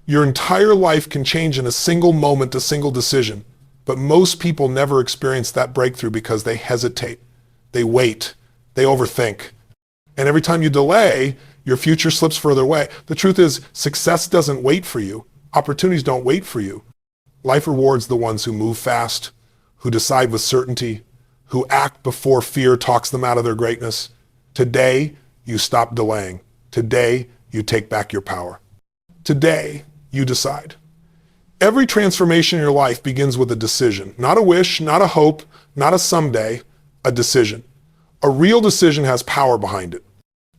Your entire life can change in a single moment, a single decision. But most people never experience that breakthrough because they hesitate, they wait, they overthink. And every time you delay, your future slips further away. The truth is, success doesn't wait for you. Opportunities don't wait for you. Life rewards the ones who move fast, who decide with certainty, who act before fear talks them out of their greatness. Today, you stop delaying. Today, you take back your power. Today, you decide. Every transformation in your life begins with a decision. Not a wish, not a hope, not a someday, a decision. A real decision has power behind it.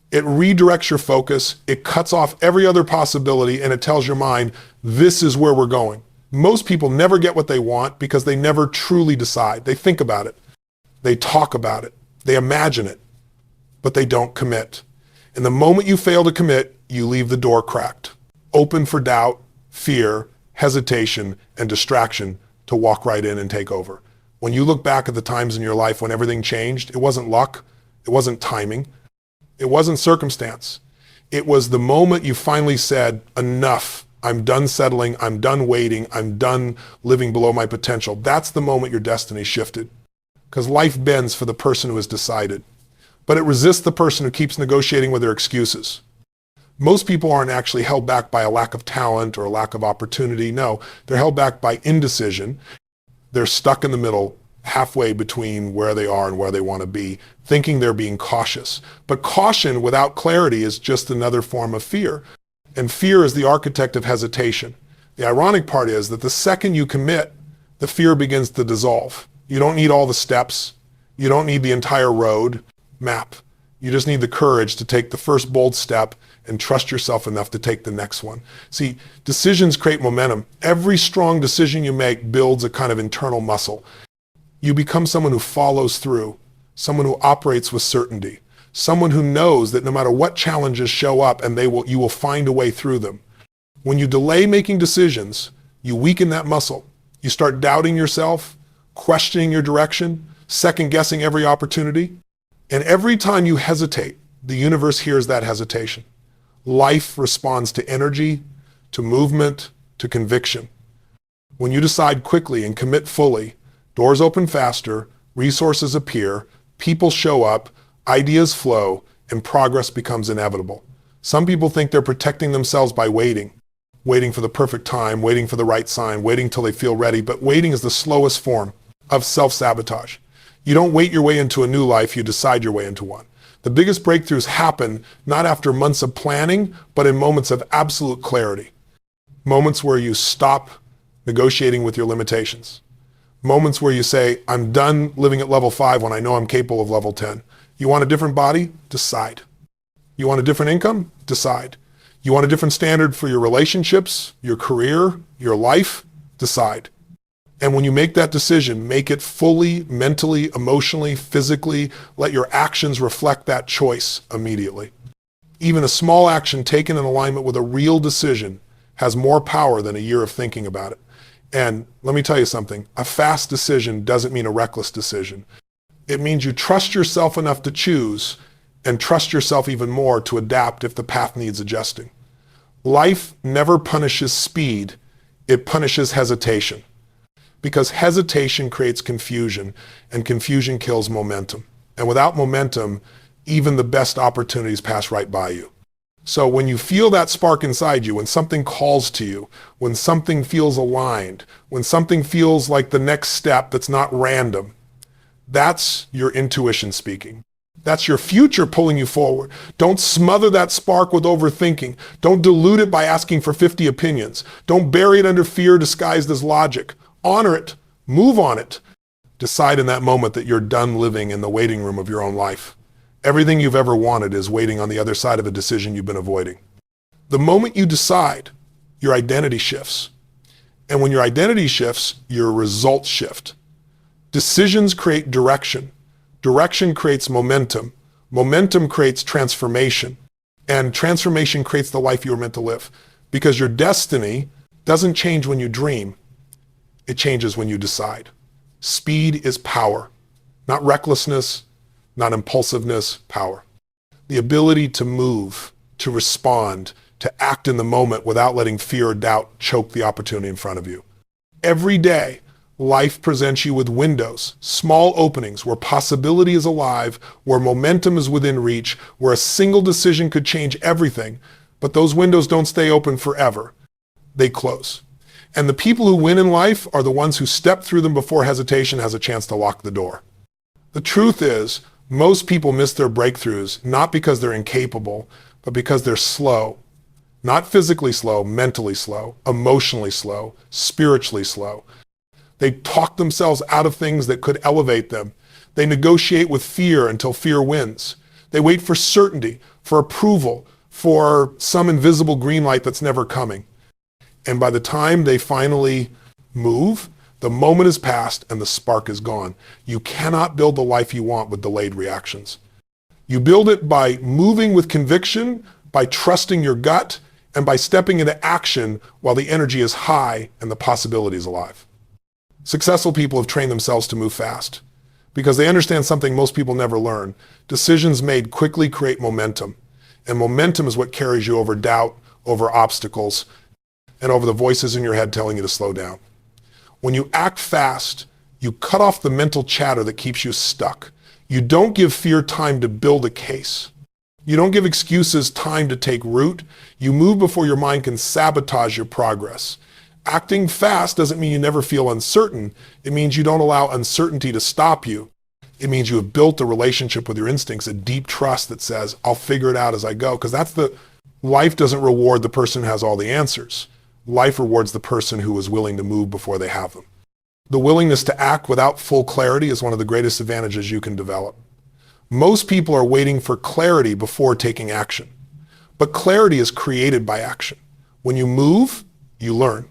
It redirects your focus, it cuts off every other possibility, and it tells your mind, this is where we're going. Most people never get what they want because they never truly decide. They think about it, they talk about it, they imagine it, but they don't commit. And the moment you fail to commit, you leave the door cracked, open for doubt, fear, hesitation, and distraction to walk right in and take over. When you look back at the times in your life when everything changed, it wasn't luck, it wasn't timing, it wasn't circumstance. It was the moment you finally said, enough, I'm done settling, I'm done waiting, I'm done living below my potential. That's the moment your destiny shifted. Because life bends for the person who has decided. But it resists the person who keeps negotiating with their excuses. Most people aren't actually held back by a lack of talent or a lack of opportunity. No, they're held back by indecision. They're stuck in the middle, halfway between where they are and where they want to be, thinking they're being cautious. But caution without clarity is just another form of fear. And fear is the architect of hesitation. The ironic part is that the second you commit, the fear begins to dissolve. You don't need all the steps. You don't need the entire road map. You just need the courage to take the first bold step and trust yourself enough to take the next one. See, decisions create momentum. Every strong decision you make builds a kind of internal muscle. You become someone who follows through, someone who operates with certainty, someone who knows that no matter what challenges show up and you will find a way through them. When you delay making decisions, you weaken that muscle. You start doubting yourself, questioning your direction, second-guessing every opportunity. And every time you hesitate, the universe hears that hesitation. Life responds to energy, to movement, to conviction. When you decide quickly and commit fully, doors open faster, resources appear, people show up, ideas flow, and progress becomes inevitable. Some people think they're protecting themselves by waiting for the perfect time, waiting for the right sign, waiting till they feel ready, but waiting is the slowest form of self-sabotage. You don't wait your way into a new life, you decide your way into one. The biggest breakthroughs happen not after months of planning, but in moments of absolute clarity. Moments where you stop negotiating with your limitations. Moments where you say, I'm done living at level 5 when I know I'm capable of level 10. You want a different body? Decide. You want a different income? Decide. You want a different standard for your relationships, your career, your life? Decide. And when you make that decision, make it fully, mentally, emotionally, physically. Let your actions reflect that choice immediately. Even a small action taken in alignment with a real decision has more power than a year of thinking about it. And let me tell you something, a fast decision doesn't mean a reckless decision. It means you trust yourself enough to choose and trust yourself even more to adapt if the path needs adjusting. Life never punishes speed, it punishes hesitation. Because hesitation creates confusion, and confusion kills momentum. And without momentum, even the best opportunities pass right by you. So when you feel that spark inside you, when something calls to you, when something feels aligned, when something feels like the next step that's not random, that's your intuition speaking. That's your future pulling you forward. Don't smother that spark with overthinking. Don't dilute it by asking for 50 opinions. Don't bury it under fear disguised as logic. Honor it, move on it. Decide in that moment that you're done living in the waiting room of your own life. Everything you've ever wanted is waiting on the other side of a decision you've been avoiding. The moment you decide, your identity shifts. And when your identity shifts, your results shift. Decisions create direction. Direction creates momentum. Momentum creates transformation. And transformation creates the life you were meant to live. Because your destiny doesn't change when you dream. It changes when you decide. Speed is power, not recklessness, not impulsiveness, power. The ability to move, to respond, to act in the moment without letting fear or doubt choke the opportunity in front of you. Every day, life presents you with windows, small openings where possibility is alive, where momentum is within reach, where a single decision could change everything, but those windows don't stay open forever. They close. And the people who win in life are the ones who step through them before hesitation has a chance to lock the door. The truth is, most people miss their breakthroughs not because they're incapable, but because they're slow. Not physically slow, mentally slow, emotionally slow, spiritually slow. They talk themselves out of things that could elevate them. They negotiate with fear until fear wins. They wait for certainty, for approval, for some invisible green light that's never coming. And by the time they finally move, the moment has passed and the spark is gone. You cannot build the life you want with delayed reactions. You build it by moving with conviction, by trusting your gut, and by stepping into action while the energy is high and the possibility is alive. Successful people have trained themselves to move fast because they understand something most people never learn. Decisions made quickly create momentum, and momentum is what carries you over doubt, over obstacles, and over the voices in your head telling you to slow down. When you act fast, you cut off the mental chatter that keeps you stuck. You don't give fear time to build a case. You don't give excuses time to take root. You move before your mind can sabotage your progress. Acting fast doesn't mean you never feel uncertain. It means you don't allow uncertainty to stop you. It means you have built a relationship with your instincts, a deep trust that says, I'll figure it out as I go. Because life doesn't reward the person who has all the answers. Life rewards the person who is willing to move before they have them. The willingness to act without full clarity is one of the greatest advantages you can develop. Most people are waiting for clarity before taking action. But clarity is created by action. When you move, you learn.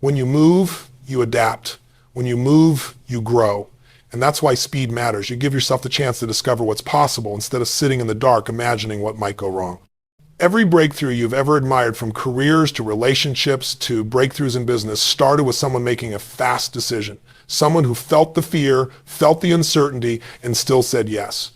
When you move, you adapt. When you move, you grow. And that's why speed matters. You give yourself the chance to discover what's possible instead of sitting in the dark imagining what might go wrong. Every breakthrough you've ever admired, from careers to relationships to breakthroughs in business, started with someone making a fast decision. Someone who felt the fear, felt the uncertainty, and still said yes.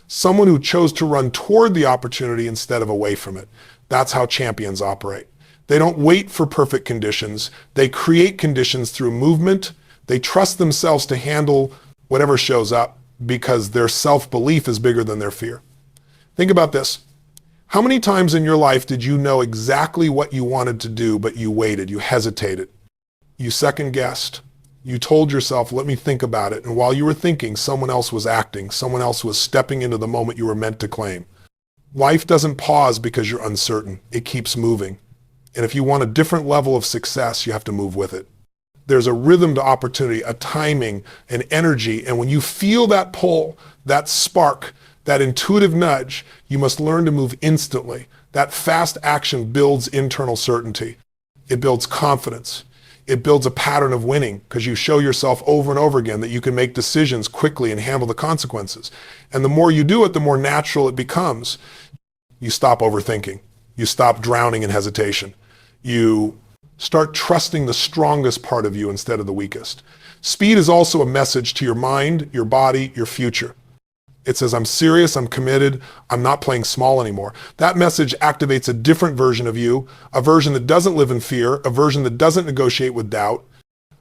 Someone who chose to run toward the opportunity instead of away from it. That's how champions operate. They don't wait for perfect conditions. They create conditions through movement. They trust themselves to handle whatever shows up because their self-belief is bigger than their fear. Think about this. How many times in your life did you know exactly what you wanted to do, but you waited, you hesitated, you second-guessed, you told yourself, let me think about it, and while you were thinking, someone else was acting, someone else was stepping into the moment you were meant to claim. Life doesn't pause because you're uncertain. It keeps moving. And if you want a different level of success, you have to move with it. There's a rhythm to opportunity, a timing, an energy, and when you feel that pull, that spark, that intuitive nudge, you must learn to move instantly. That fast action builds internal certainty. It builds confidence. It builds a pattern of winning because you show yourself over and over again that you can make decisions quickly and handle the consequences. And the more you do it, the more natural it becomes. You stop overthinking. You stop drowning in hesitation. You start trusting the strongest part of you instead of the weakest. Speed is also a message to your mind, your body, your future. It says, I'm serious, I'm committed, I'm not playing small anymore. That message activates a different version of you, a version that doesn't live in fear, a version that doesn't negotiate with doubt,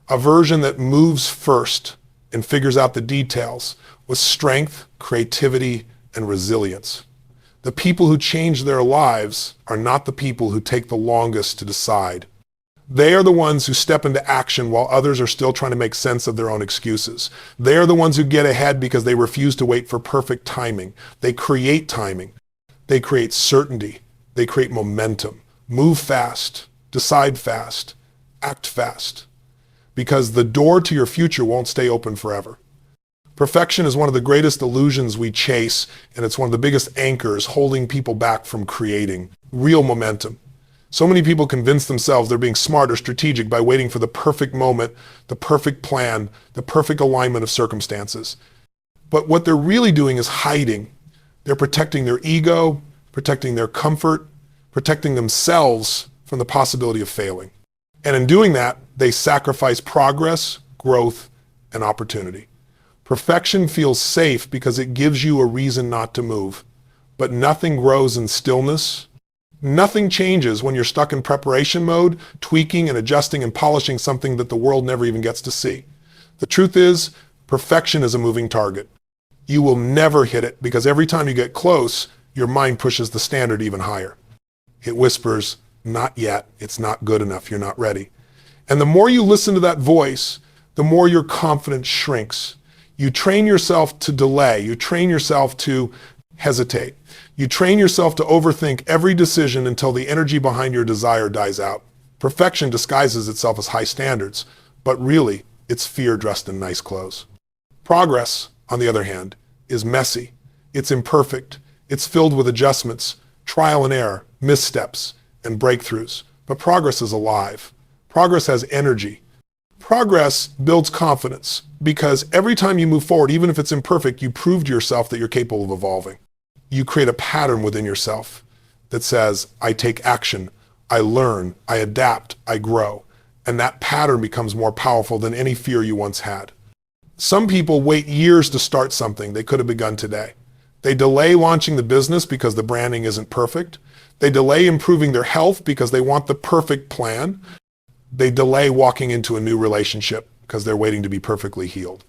a version that moves first and figures out the details with strength, creativity, and resilience. The people who change their lives are not the people who take the longest to decide. They are the ones who step into action while others are still trying to make sense of their own excuses. They are the ones who get ahead because they refuse to wait for perfect timing. They create timing. They create certainty. They create momentum. Move fast. Decide fast. Act fast. Because the door to your future won't stay open forever. Perfection is one of the greatest illusions we chase, and it's one of the biggest anchors holding people back from creating real momentum. So many people convince themselves they're being smart or strategic by waiting for the perfect moment, the perfect plan, the perfect alignment of circumstances. But what they're really doing is hiding. They're protecting their ego, protecting their comfort, protecting themselves from the possibility of failing. And in doing that, they sacrifice progress, growth, and opportunity. Perfection feels safe because it gives you a reason not to move. But nothing grows in stillness. Nothing changes when you're stuck in preparation mode, tweaking and adjusting and polishing something that the world never even gets to see. The truth is, perfection is a moving target. You will never hit it because every time you get close, your mind pushes the standard even higher. It whispers, not yet, it's not good enough, you're not ready. And the more you listen to that voice, the more your confidence shrinks. You train yourself to delay. You train yourself to hesitate. You train yourself to overthink every decision until the energy behind your desire dies out. Perfection disguises itself as high standards, but really, it's fear dressed in nice clothes. Progress, on the other hand, is messy. It's imperfect. It's filled with adjustments, trial and error, missteps, and breakthroughs. But progress is alive. Progress has energy. Progress builds confidence because every time you move forward, even if it's imperfect, you prove to yourself that you're capable of evolving. You create a pattern within yourself that says, I take action, I learn, I adapt, I grow. And that pattern becomes more powerful than any fear you once had. Some people wait years to start something they could have begun today. They delay launching the business because the branding isn't perfect. They delay improving their health because they want the perfect plan. They delay walking into a new relationship because they're waiting to be perfectly healed.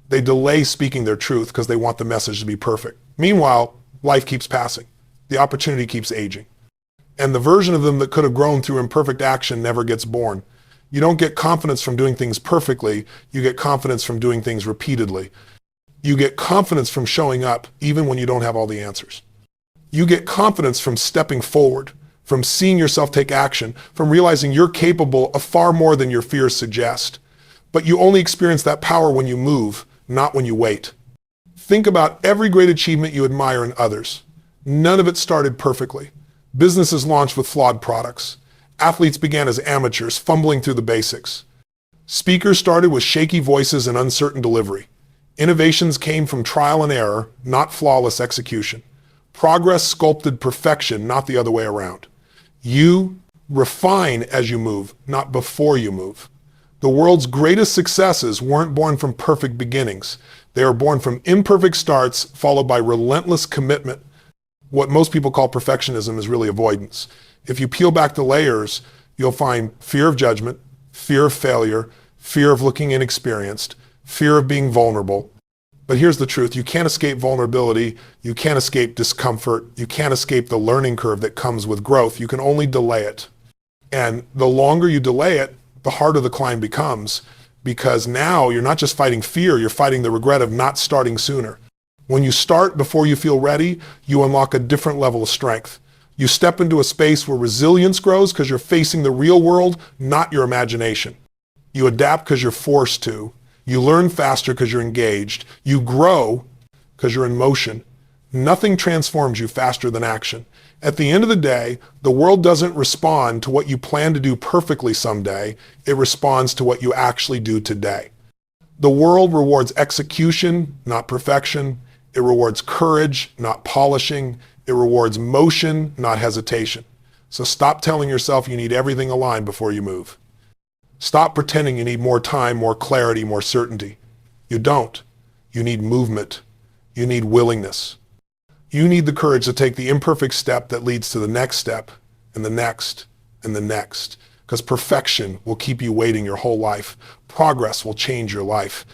They delay speaking their truth because they want the message to be perfect. Meanwhile, life keeps passing. The opportunity keeps aging. And the version of them that could have grown through imperfect action never gets born. You don't get confidence from doing things perfectly. You get confidence from doing things repeatedly. You get confidence from showing up even when you don't have all the answers. You get confidence from stepping forward, from seeing yourself take action, from realizing you're capable of far more than your fears suggest. But you only experience that power when you move, not when you wait. Think about every great achievement you admire in others. None of it started perfectly. Businesses launched with flawed products. Athletes began as amateurs, fumbling through the basics. Speakers started with shaky voices and uncertain delivery. Innovations came from trial and error, not flawless execution. Progress sculpted perfection, not the other way around. You refine as you move, not before you move. The world's greatest successes weren't born from perfect beginnings. They were born from imperfect starts followed by relentless commitment. What most people call perfectionism is really avoidance. If you peel back the layers, you'll find fear of judgment, fear of failure, fear of looking inexperienced, fear of being vulnerable. But here's the truth. You can't escape vulnerability. You can't escape discomfort. You can't escape the learning curve that comes with growth. You can only delay it. And the longer you delay it, the harder the climb becomes, because now you're not just fighting fear, you're fighting the regret of not starting sooner. When you start before you feel ready, you unlock a different level of strength. You step into a space where resilience grows because you're facing the real world, not your imagination. You adapt because you're forced to. You learn faster because you're engaged. You grow because you're in motion. Nothing transforms you faster than action. At the end of the day, the world doesn't respond to what you plan to do perfectly someday. It responds to what you actually do today. The world rewards execution, not perfection. It rewards courage, not polishing. It rewards motion, not hesitation. So stop telling yourself you need everything aligned before you move. Stop pretending you need more time, more clarity, more certainty. You don't. You need movement. You need willingness. You need the courage to take the imperfect step that leads to the next step, and the next, and the next. Because perfection will keep you waiting your whole life. Progress will change your life.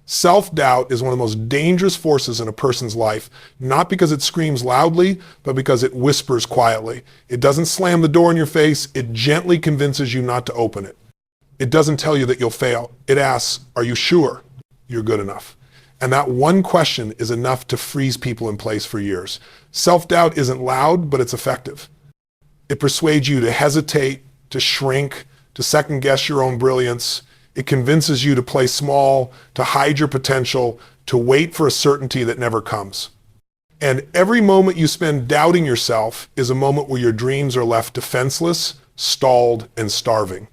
Self-doubt is one of the most dangerous forces in a person's life, not because it screams loudly, but because it whispers quietly. It doesn't slam the door in your face. It gently convinces you not to open it. It doesn't tell you that you'll fail. It asks, are you sure you're good enough? And that one question is enough to freeze people in place for years. Self-doubt isn't loud, but it's effective. It persuades you to hesitate, to shrink, to second-guess your own brilliance. It convinces you to play small, to hide your potential, to wait for a certainty that never comes. And every moment you spend doubting yourself is a moment where your dreams are left defenseless, stalled, and starving.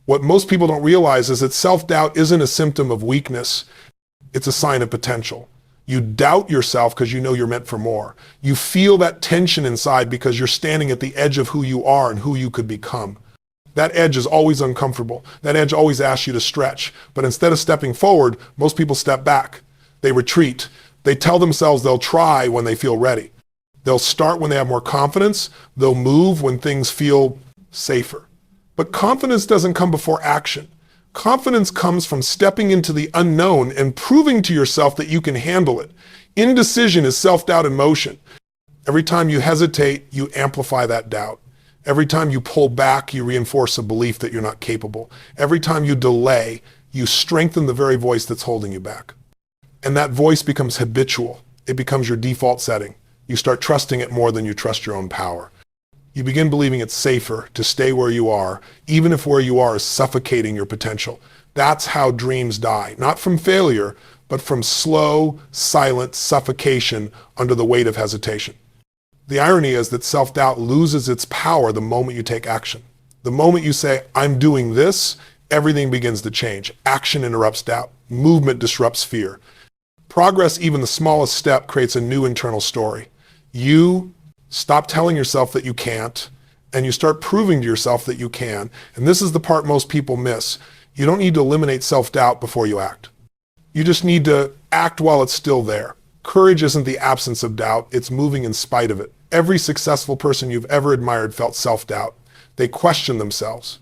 What most people don't realize is that self-doubt isn't a symptom of weakness. It's a sign of potential. You doubt yourself because you know you're meant for more. You feel that tension inside because you're standing at the edge of who you are and who you could become. That edge is always uncomfortable. That edge always asks you to stretch. But instead of stepping forward, most people step back. They retreat. They tell themselves they'll try when they feel ready. They'll start when they have more confidence. They'll move when things feel safer. But confidence doesn't come before action. Confidence comes from stepping into the unknown and proving to yourself that you can handle it. Indecision is self-doubt in motion. Every time you hesitate, you amplify that doubt. Every time you pull back, you reinforce a belief that you're not capable. Every time you delay, you strengthen the very voice that's holding you back. And that voice becomes habitual. It becomes your default setting. You start trusting it more than you trust your own power. You begin believing it's safer to stay where you are, even if where you are is suffocating your potential. That's how dreams die, not from failure, but from slow, silent suffocation under the weight of hesitation. The irony is that self-doubt loses its power the moment you take action. The moment you say, I'm doing this, everything begins to change. Action interrupts doubt. Movement disrupts fear. Progress, even the smallest step, creates a new internal story. You stop telling yourself that you can't, and you start proving to yourself that you can. And this is the part most people miss. You don't need to eliminate self-doubt before you act. You just need to act while it's still there. Courage isn't the absence of doubt, it's moving in spite of it. Every successful person you've ever admired felt self-doubt. They questioned themselves.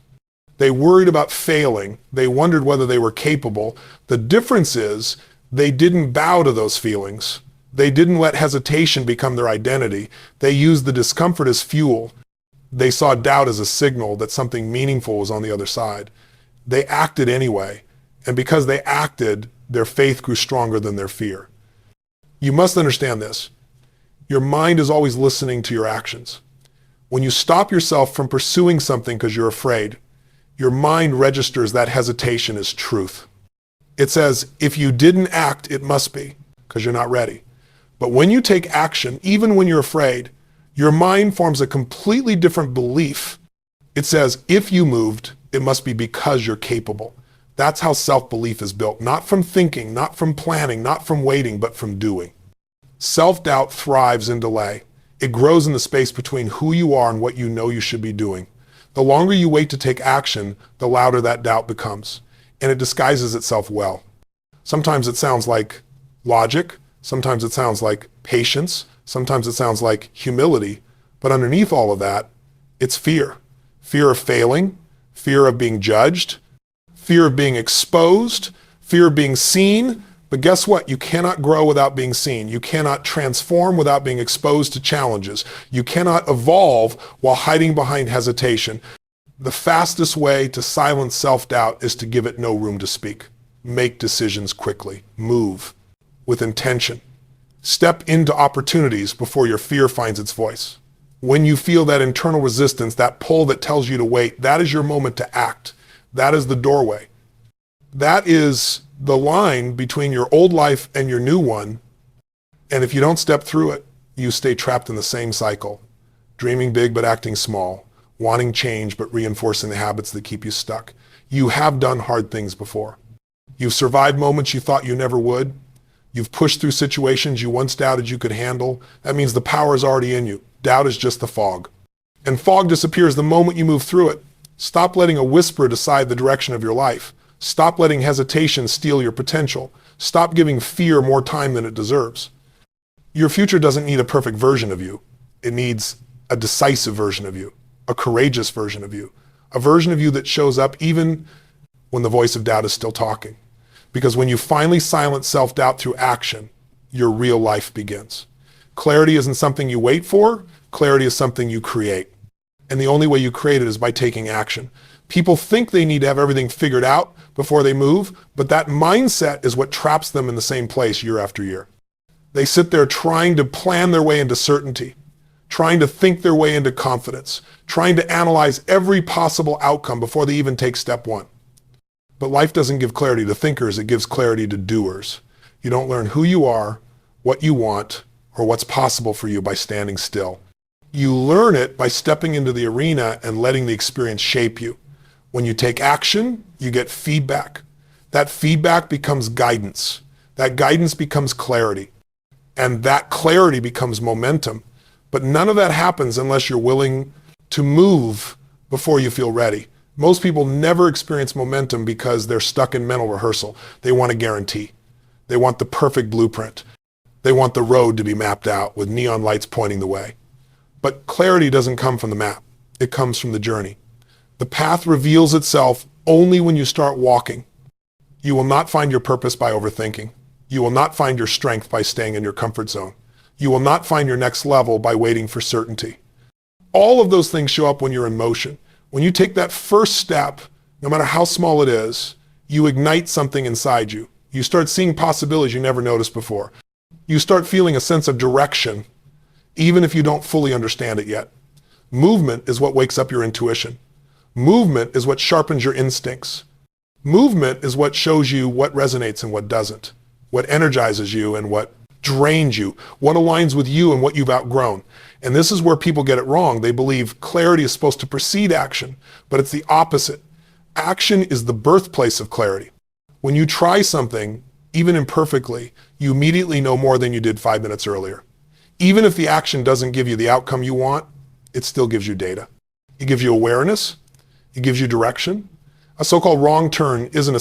They worried about failing. They wondered whether they were capable. The difference is they didn't bow to those feelings. They didn't let hesitation become their identity. They used the discomfort as fuel. They saw doubt as a signal that something meaningful was on the other side. They acted anyway, and because they acted, their faith grew stronger than their fear. You must understand this. Your mind is always listening to your actions. When you stop yourself from pursuing something because you're afraid, your mind registers that hesitation as truth. It says, if you didn't act, it must be, because you're not ready. But when you take action, even when you're afraid, your mind forms a completely different belief. It says, if you moved, it must be because you're capable. That's how self-belief is built, not from thinking, not from planning, not from waiting, but from doing. Self-doubt thrives in delay. It grows in the space between who you are and what you know you should be doing. The longer you wait to take action, the louder that doubt becomes, and it disguises itself well. Sometimes it sounds like logic, sometimes it sounds like patience, sometimes it sounds like humility, but underneath all of that, it's fear. Fear of failing, fear of being judged, fear of being exposed, fear of being seen. But guess what? You cannot grow without being seen. You cannot transform without being exposed to challenges. You cannot evolve while hiding behind hesitation. The fastest way to silence self-doubt is to give it no room to speak. Make decisions quickly. Move with intention. Step into opportunities before your fear finds its voice. When you feel that internal resistance, that pull that tells you to wait, that is your moment to act. That is the doorway. That is the line between your old life and your new one. And if you don't step through it, you stay trapped in the same cycle. Dreaming big but acting small. Wanting change but reinforcing the habits that keep you stuck. You have done hard things before. You've survived moments you thought you never would. You've pushed through situations you once doubted you could handle. That means the power is already in you. Doubt is just the fog. And fog disappears the moment you move through it. Stop letting a whisper decide the direction of your life. Stop letting hesitation steal your potential. Stop giving fear more time than it deserves. Your future doesn't need a perfect version of you. It needs a decisive version of you, a courageous version of you, a version of you that shows up even when the voice of doubt is still talking. Because when you finally silence self-doubt through action, your real life begins. Clarity isn't something you wait for. Clarity is something you create. And the only way you create it is by taking action. People think they need to have everything figured out before they move, but that mindset is what traps them in the same place year after year. They sit there trying to plan their way into certainty, trying to think their way into confidence, trying to analyze every possible outcome before they even take step one. But life doesn't give clarity to thinkers, it gives clarity to doers. You don't learn who you are, what you want, or what's possible for you by standing still. You learn it by stepping into the arena and letting the experience shape you. When you take action, you get feedback. That feedback becomes guidance. That guidance becomes clarity. And that clarity becomes momentum. But none of that happens unless you're willing to move before you feel ready. Most people never experience momentum because they're stuck in mental rehearsal. They want a guarantee. They want the perfect blueprint. They want the road to be mapped out with neon lights pointing the way. But clarity doesn't come from the map. It comes from the journey. The path reveals itself only when you start walking. You will not find your purpose by overthinking. You will not find your strength by staying in your comfort zone. You will not find your next level by waiting for certainty. All of those things show up when you're in motion. When you take that first step, no matter how small it is, you ignite something inside you. You start seeing possibilities you never noticed before. You start feeling a sense of direction, even if you don't fully understand it yet. Movement is what wakes up your intuition. Movement is what sharpens your instincts. Movement is what shows you what resonates and what doesn't, what energizes you and what drains you, what aligns with you and what you've outgrown. And this is where people get it wrong. They believe clarity is supposed to precede action, but it's the opposite. Action is the birthplace of clarity. When you try something, even imperfectly, you immediately know more than you did 5 minutes earlier. Even if the action doesn't give you the outcome you want, it still gives you data. It gives you awareness. It gives you direction. A so-called wrong turn isn't a